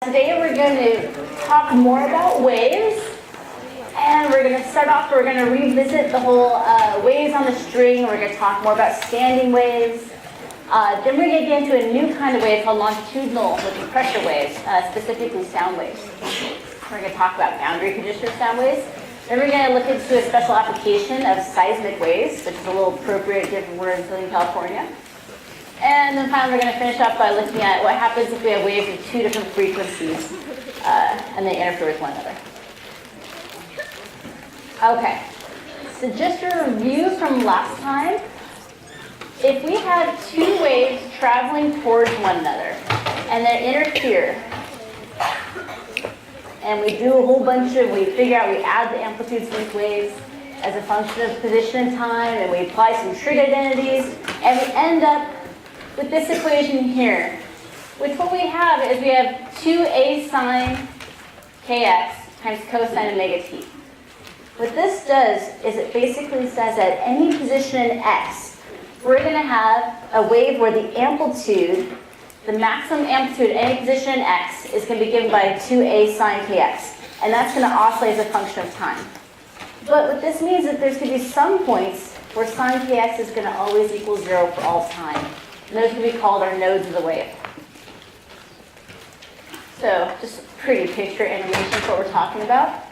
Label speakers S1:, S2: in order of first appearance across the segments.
S1: Today we're going to talk more about waves, and we're going to start off, we're going to revisit the whole waves on the string. We're going to talk more about standing waves. Then we're going to get into a new kind of wave called longitudinal, which is pressure waves, specifically sound waves. We're going to talk about boundary condition sound waves. Then we're going to look into a special application of seismic waves, which is a little appropriate given we're in Southern California. And then finally, we're going to finish up by looking at what happens if we have waves with two different frequencies and they interfere with one another. Okay, so just a review from last time. If we have two waves traveling towards one another and they interfere, and we do a whole bunch of, we figure out, we add the amplitudes to these waves as a function of position and time, and we apply some trig identities, and we end up with this equation here, which what we have is we have 2a sine kx times cosine omega t. What this does is it basically says at any position in x, we're going to have a wave where the amplitude, the maximum amplitude at any position in x is going to be given by 2a sine kx, and that's going to oscillate as a function of time. But what this means is that there's going to be some points where sine kx is going to always equal 0 for all time. And those can be called our nodes of the wave. So just a pretty picture animation for what we're talking about.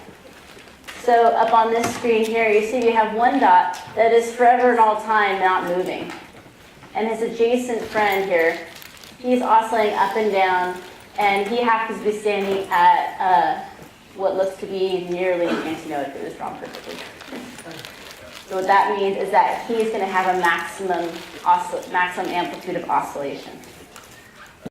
S1: So up on this screen here, you see we have one dot that is forever and all time not moving. And his adjacent friend here, he's oscillating up and down, and he happens to be standing at what looks to be nearly an antinode if it was drawn perfectly. So what that means is that he's going to have a maximum amplitude of oscillation.